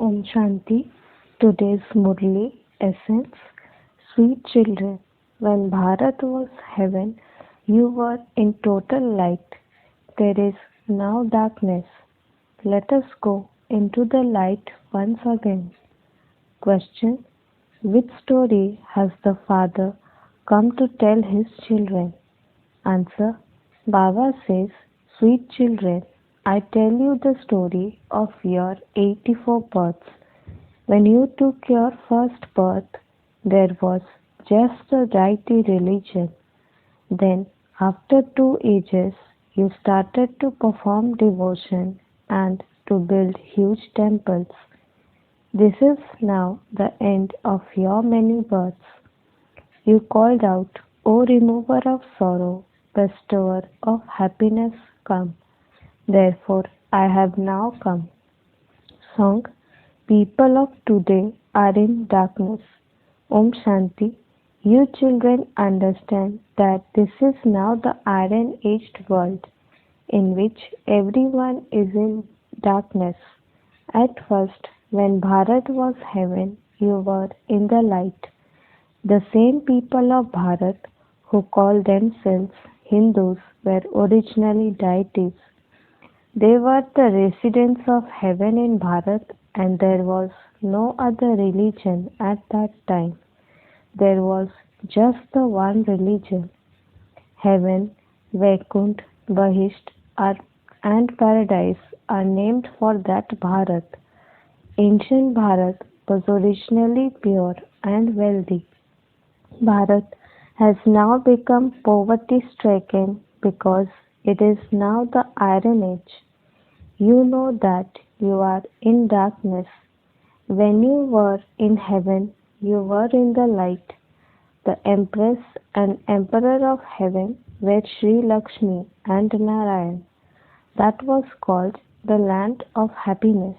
Om Shanti. Today's Murli Essence. Sweet children, when Bharat was heaven, you were in total light. There is now darkness. Let us go into the light once again. Question. Which story has the father come to tell his children? Answer. Baba says, sweet children, I tell you the story of your 84 births. When you took your first birth, there was just a righty religion. Then, after 2 ages, you started to perform devotion and to build huge temples. This is now the end of your many births. You called out, O remover of sorrow, bestower of happiness, come. Therefore, I have now come. Song. People of today are in darkness. Om Shanti. You children understand that this is now the iron-aged world, in which everyone is in darkness. At first, when Bharat was heaven, you were in the light. The same people of Bharat who call themselves Hindus were originally deities. They were the residents of heaven in Bharat, and there was no other religion at that time. There was just the one religion. Heaven, Vaikuntha, Bahisht, and Paradise are named for that Bharat. Ancient Bharat was originally pure and wealthy. Bharat has now become poverty-stricken because it is now the Iron Age. You know that you are in darkness. When you were in heaven, you were in the light. The Empress and Emperor of heaven were Sri Lakshmi and Narayan. That was called the land of happiness.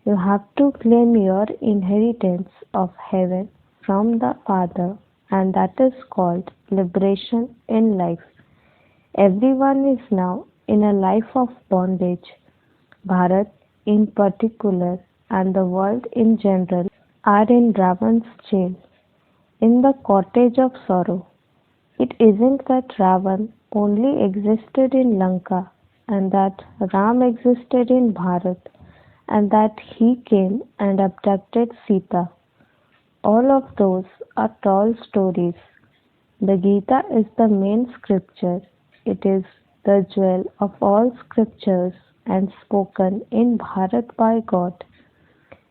You have to claim your inheritance of heaven from the Father, and that is called liberation in life. Everyone is now in a life of bondage. Bharat in particular and the world in general are in Ravan's jail, in the cottage of sorrow. It isn't that Ravan only existed in Lanka and that Ram existed in Bharat and that he came and abducted Sita. All of those are tall stories. The Gita is the main scripture. It is the jewel of all scriptures and spoken in Bharat by God.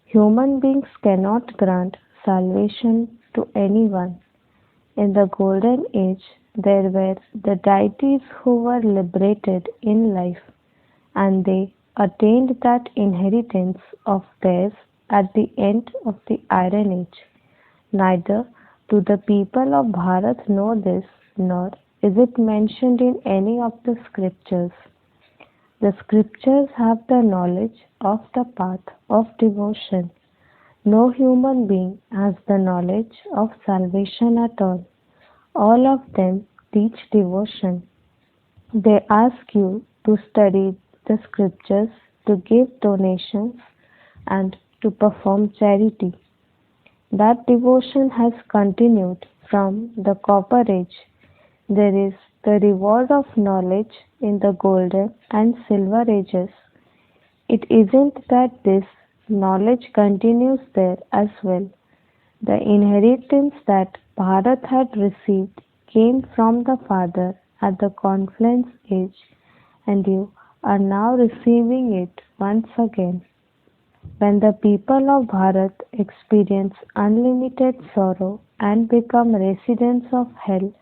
Human beings cannot grant salvation to anyone. In the Golden Age, there were the deities who were liberated in life, and they attained that inheritance of theirs at the end of the Iron Age. Neither do the people of Bharat know this, nor is it mentioned in any of the scriptures. The scriptures have the knowledge of the path of devotion. No human being has the knowledge of salvation at all. All of them teach devotion. They ask you to study the scriptures, to give donations, and to perform charity. That devotion has continued from the Copper Age. There is the reward of knowledge in the Golden and Silver Ages. It isn't that this knowledge continues there as well. The inheritance that Bharat had received came from the Father at the Confluence Age, and you are now receiving it once again. When the people of Bharat experience unlimited sorrow and become residents of hell,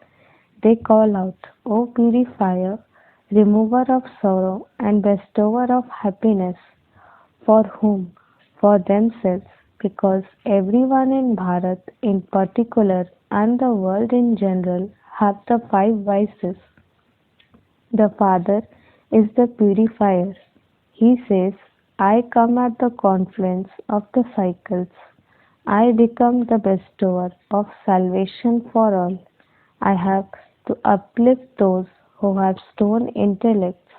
they call out, O purifier, remover of sorrow and bestower of happiness. For whom? For themselves, because everyone in Bharat in particular and the world in general have the 5 vices. The Father is the purifier. He says, I come at the confluence of the cycles. I become the bestower of salvation for all. I have to uplift those who have stone intellects,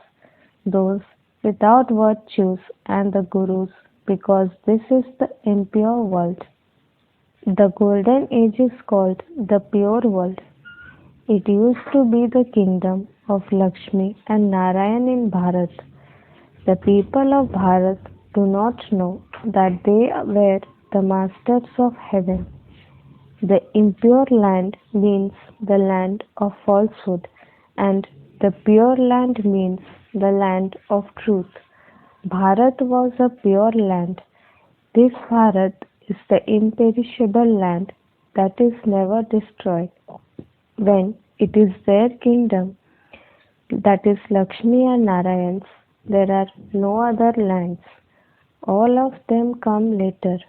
those without virtues and the gurus because this is the impure world. The golden age is called the pure world. It used to be the kingdom of Lakshmi and Narayan in Bharat. The people of Bharat do not know that they were the masters of heaven. The impure land means the land of falsehood, and the pure land means the land of truth. Bharat was a pure land. This Bharat is the imperishable land that is never destroyed. When it is their kingdom, that is Lakshmi and Narayan's, there are no other lands. All of them come later.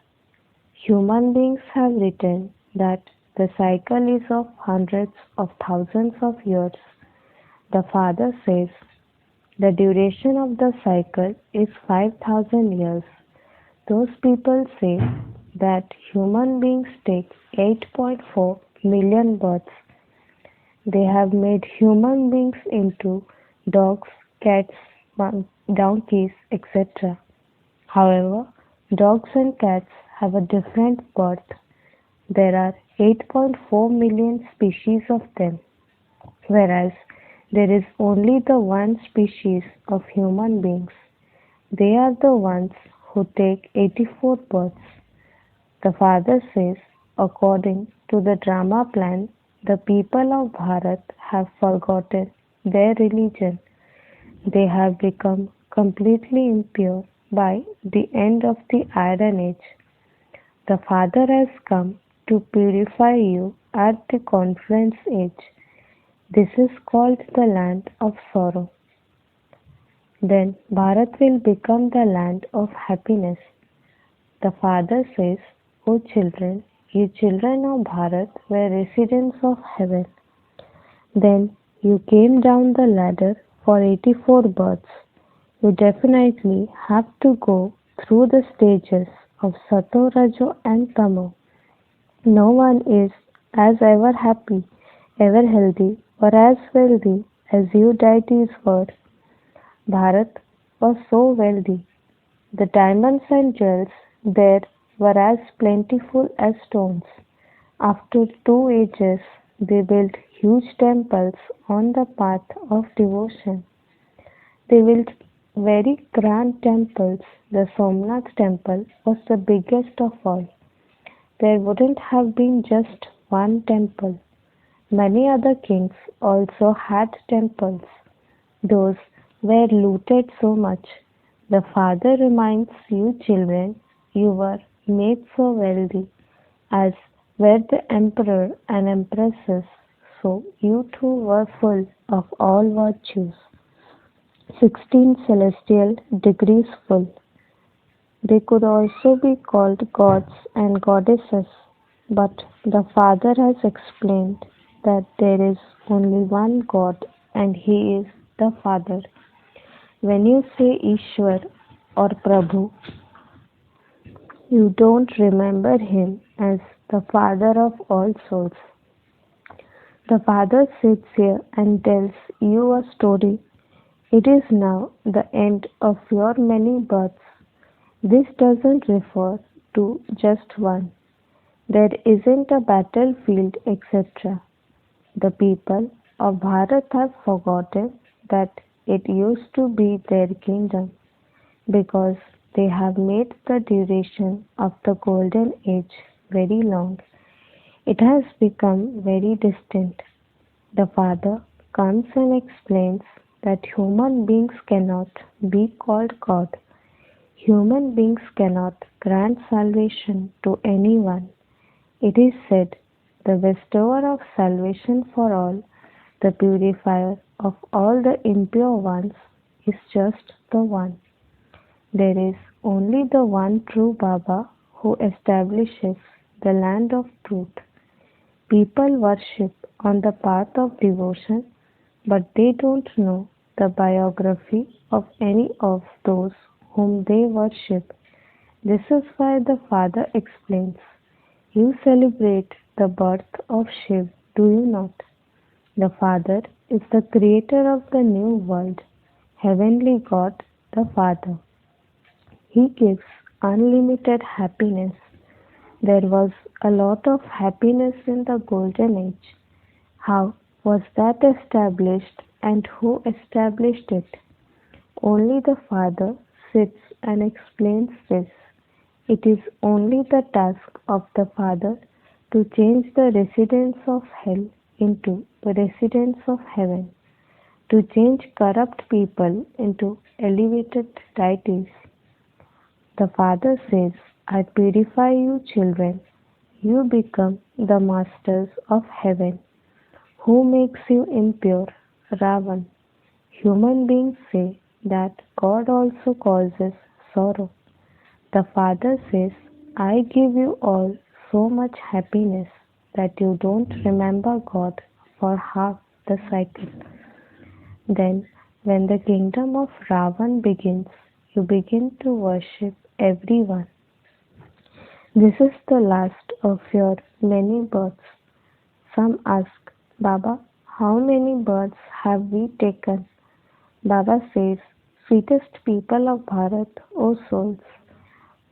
Human beings have written that the cycle is of hundreds of thousands of years. The Father says the duration of the cycle is 5,000 years. Those people say that human beings take 8.4 million births. They have made human beings into dogs, cats, donkeys, etc. However, dogs and cats have a different birth. There are 8.4 million species of them, whereas there is only the one species of human beings. They are the ones who take 84 births. The Father says, according to the drama plan, the people of Bharat have forgotten their religion. They have become completely impure by the end of the Iron Age. The Father has come to purify you at the Conference Age. This is called the land of sorrow. Then Bharat will become the land of happiness. The Father says, O children, you children of Bharat were residents of heaven. Then you came down the ladder for 84 births. You definitely have to go through the stages of Sato, Rajo and Tamo. No one is as ever happy, ever healthy or as wealthy as you deities were. Bharat was so wealthy. The diamonds and jewels there were as plentiful as stones. After 2 ages, they built huge temples on the path of devotion. They built very grand temples. The Somnath temple was the biggest of all. There wouldn't have been just one temple. Many other kings also had temples. Those were looted so much. The Father reminds you children, you were made so wealthy, as were the emperor and empresses, so you too were full of all virtues. 16 celestial degrees full. They could also be called gods and goddesses, but the Father has explained that there is only one God and He is the Father. When you say Ishwar or Prabhu, you don't remember Him as the Father of all souls. The Father sits here and tells you a story. It is now the end of your many births. This doesn't refer to just one. There isn't a battlefield, etc. The people of Bharat have forgotten that it used to be their kingdom because they have made the duration of the golden age very long. It has become very distant. The Father comes and explains that human beings cannot be called God. Human beings cannot grant salvation to anyone. It is said, the bestower of salvation for all, the purifier of all the impure ones, is just the one. There is only the one true Baba who establishes the land of truth. People worship on the path of devotion, but they don't know the biography of any of those whom they worship. This is why the Father explains, you celebrate the birth of Shiv, do you not? The Father is the creator of the new world, heavenly God the Father. He gives unlimited happiness. There was a lot of happiness in the Golden Age. How was that established and who established it? Only the Father sits and explains this. It is only the task of the Father to change the residents of hell into the residents of heaven, to change corrupt people into elevated deities. The Father says, I purify you, children. You become the masters of heaven. Who makes you impure? Ravan. Human beings say that God also causes sorrow. The Father says, I give you all so much happiness that you don't remember God for half the cycle. Then, when the kingdom of Ravan begins, you begin to worship everyone. This is the last of your many births. Some ask, Baba, how many births have we taken? Baba says, sweetest people of Bharat, O souls,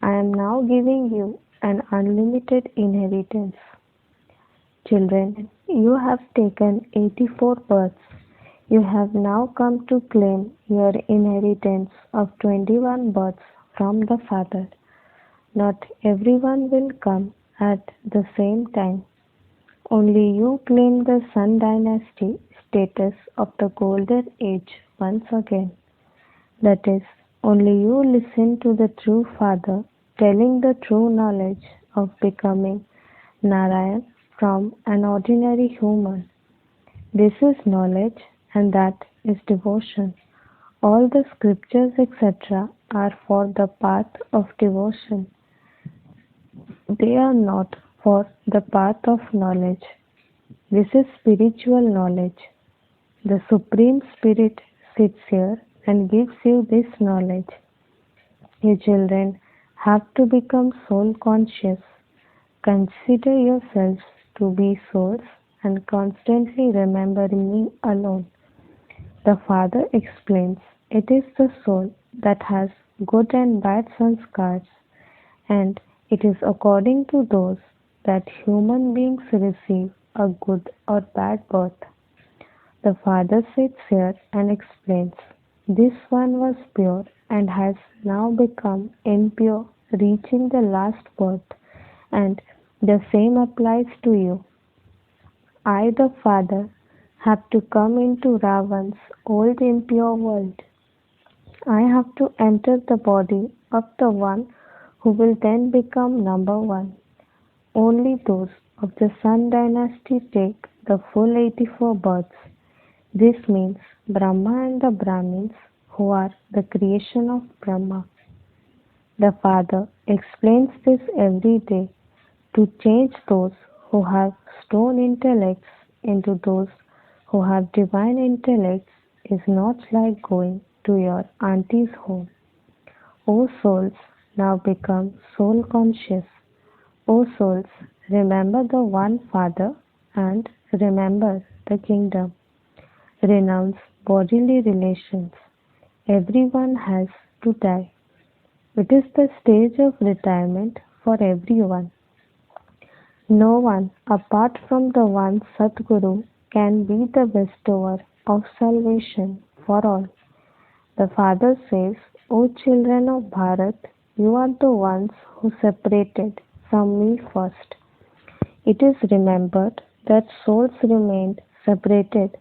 I am now giving you an unlimited inheritance. Children, you have taken 84 births. You have now come to claim your inheritance of 21 births from the Father. Not everyone will come at the same time. Only you claim the Sun Dynasty status of the Golden Age once again. That is, only you listen to the true Father telling the true knowledge of becoming Narayan from an ordinary human. This is knowledge and that is devotion. All the scriptures etc. are for the path of devotion. They are not for the path of knowledge. This is spiritual knowledge. The Supreme Spirit sits here and gives you this knowledge. You children have to become soul conscious. Consider yourselves to be souls and constantly remember me alone. The Father explains, it is the soul that has good and bad sanskars, and it is according to those that human beings receive a good or bad birth. The Father sits here and explains, this one was pure and has now become impure, reaching the last birth, and the same applies to you. I, the Father, have to come into Ravan's old impure world. I have to enter the body of the one who will then become number one. Only those of the Sun Dynasty take the full 84 births. This means Brahma and the Brahmins who are the creation of Brahma. The Father explains this every day to change those who have stone intellects into those who have divine intellects is not like going to your auntie's home. O souls, now become soul conscious. O souls, remember the one Father and remember the kingdom. Renounce bodily relations. Everyone has to die. It is the stage of retirement for everyone. No one apart from the one Sadguru can be the bestower of salvation for all. The Father says, O children of Bharat, you are the ones who separated from me first. It is remembered that souls remained separated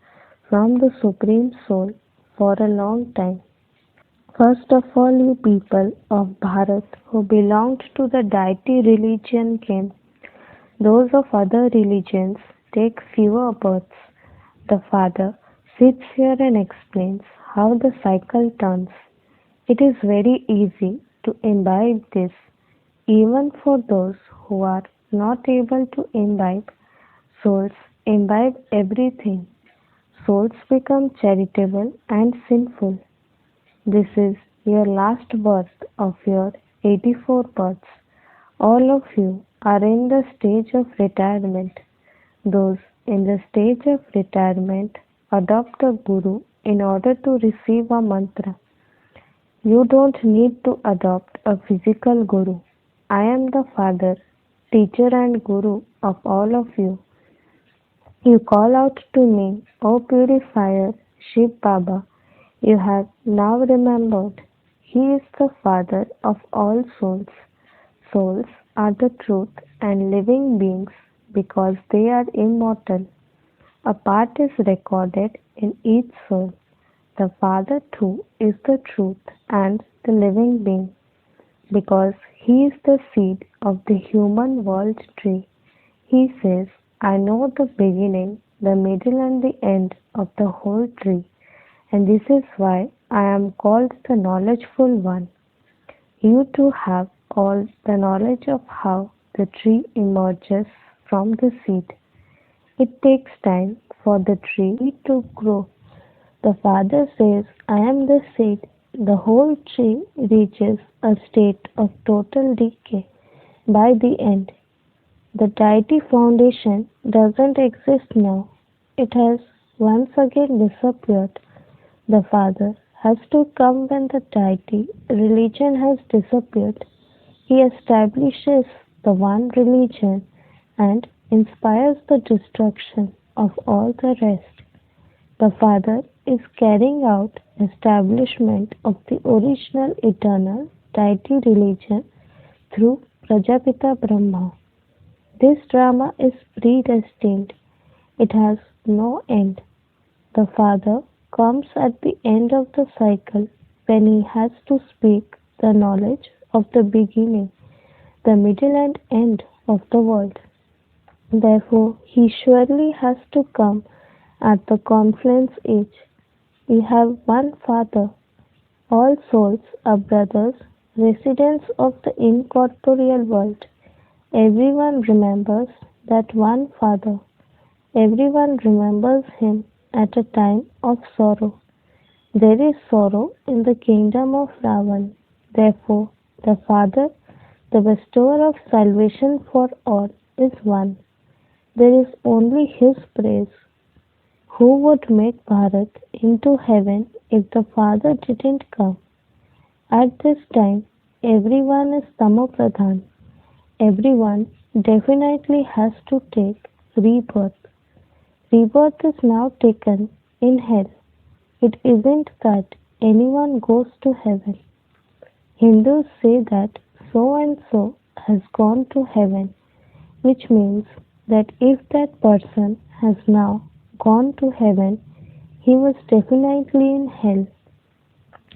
from the Supreme Soul for a long time. First of all, you people of Bharat who belonged to the deity religion came. Those of other religions take fewer births. The Father sits here and explains how the cycle turns. It is very easy to imbibe this, even for those who are not able to imbibe. Souls imbibe everything. Souls become charitable and sinful. This is your last birth of your 84 births. All of you are in the stage of retirement. Those in the stage of retirement adopt a guru in order to receive a mantra. You don't need to adopt a physical guru. I am the father, teacher, and guru of all of you. You call out to me, O purifier, Shiv Baba. You have now remembered. He is the father of all souls. Souls are the truth and living beings because they are immortal. A part is recorded in each soul. The Father too is the truth and the living being because he is the seed of the human world tree. He says, I know the beginning, the middle, and the end of the whole tree, and this is why I am called the knowledgeful one. You too have all the knowledge of how the tree emerges from the seed. It takes time for the tree to grow. The Father says, I am the seed. The whole tree reaches a state of total decay by the end. The deity foundation doesn't exist now. It has once again disappeared. The Father has to come when the deity religion has disappeared. He establishes the one religion and inspires the destruction of all the rest. The Father is carrying out establishment of the original eternal deity religion through Prajapita Brahma. This drama is predestined. It has no end. The Father comes at the end of the cycle when he has to speak the knowledge of the beginning, the middle and end of the world. Therefore, he surely has to come at the confluence age. We have one Father. All souls are brothers, residents of the incorporeal world. Everyone remembers that one Father. Everyone remembers him at a time of sorrow. There is sorrow in the kingdom of Ravan. Therefore, the Father, the bestower of salvation for all, is one. There is only his praise. Who would make Bharat into heaven if the Father didn't come? At this time, everyone is Tamopradhan. Everyone definitely has to take rebirth. Rebirth is now taken in hell. It isn't that anyone goes to heaven. Hindus say that so and so has gone to heaven, which means that if that person has now gone to heaven, he was definitely in hell.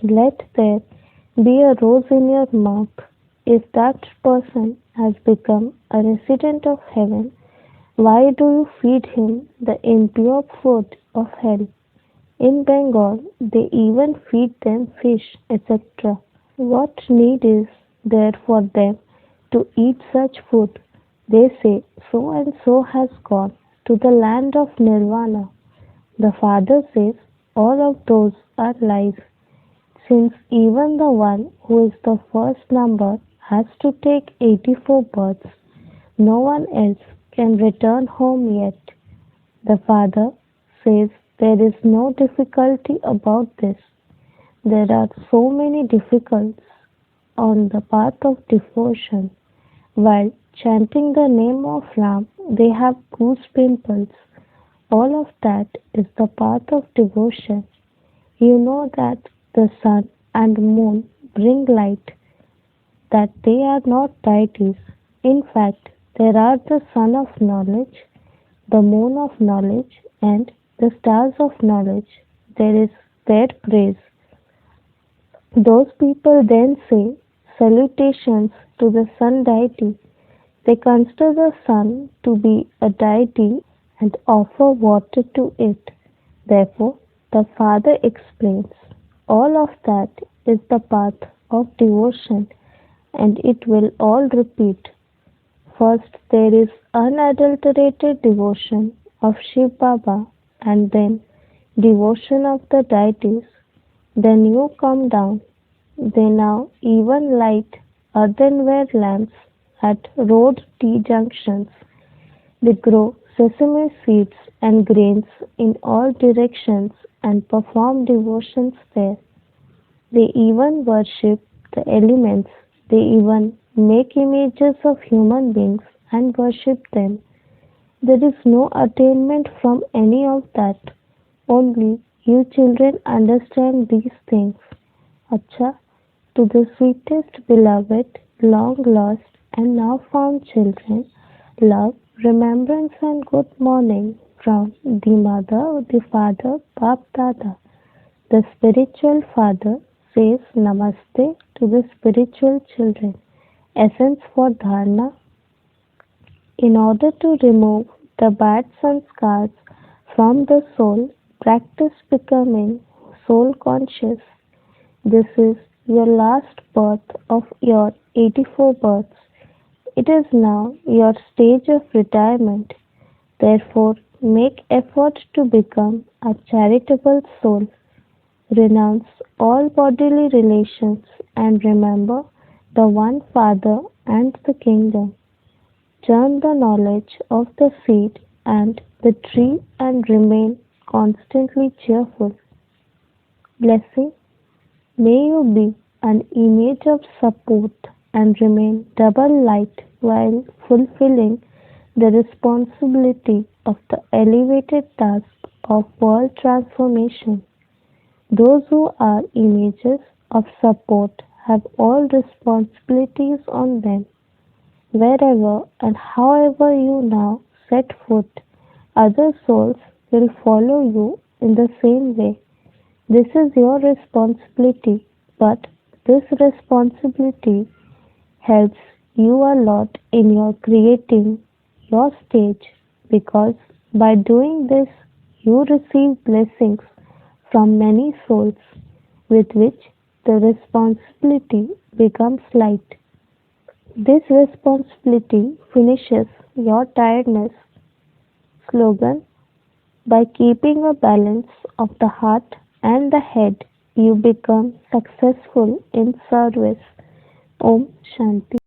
Let there be a rose in your mouth. If that person has become a resident of heaven, why do you feed him the impure food of hell? In Bengal, they even feed them fish, etc. What need is there for them to eat such food? They say, so and so has gone to the land of Nirvana. The Father says, all of those are lies, since even the one who is the first number has to take 84 births. No one else can return home yet. The Father says there is no difficulty about this. There are so many difficulties on the path of devotion. While chanting the name of Ram, they have goose pimples. All of that is the path of devotion. You know that the sun and moon bring light, that they are not deities. In fact, there are the sun of knowledge, the moon of knowledge, and the stars of knowledge. There is their praise. Those people then say salutations to the sun deity. They consider the sun to be a deity and offer water to it. Therefore, the Father explains, all of that is the path of devotion, and it will all repeat. First, there is unadulterated devotion of Shiv Baba, and then devotion of the deities. Then you come down. They now even light earthenware lamps at road T-junctions. They grow sesame seeds and grains in all directions and perform devotions there. They even worship the elements. They even make images of human beings and worship them. There is no attainment from any of that. Only you children understand these things. Acha, to the sweetest beloved, long lost and now found children, love, remembrance and good morning from the mother, the father, Bap Dada. The spiritual father says Namaste to the spiritual children. Essence for Dharana. In order to remove the bad sanskars from the soul, practice becoming soul conscious. This is your last birth of your 84 births. It is now your stage of retirement. Therefore, make effort to become a charitable soul. Renounce all bodily relations and remember the one Father and the kingdom. Churn the knowledge of the seed and the tree and remain constantly cheerful. Blessing. May you be an image of support and remain double light while fulfilling the responsibility of the elevated task of world transformation. Those who are images of support have all responsibilities on them. Wherever and however you now set foot, other souls will follow you in the same way. This is your responsibility, but this responsibility helps you a lot in your creating your stage because by doing this you receive blessings from many souls with which the responsibility becomes light. This responsibility finishes your tiredness. Slogan. By keeping a balance of the heart and the head, you become successful in service. Om Shanti.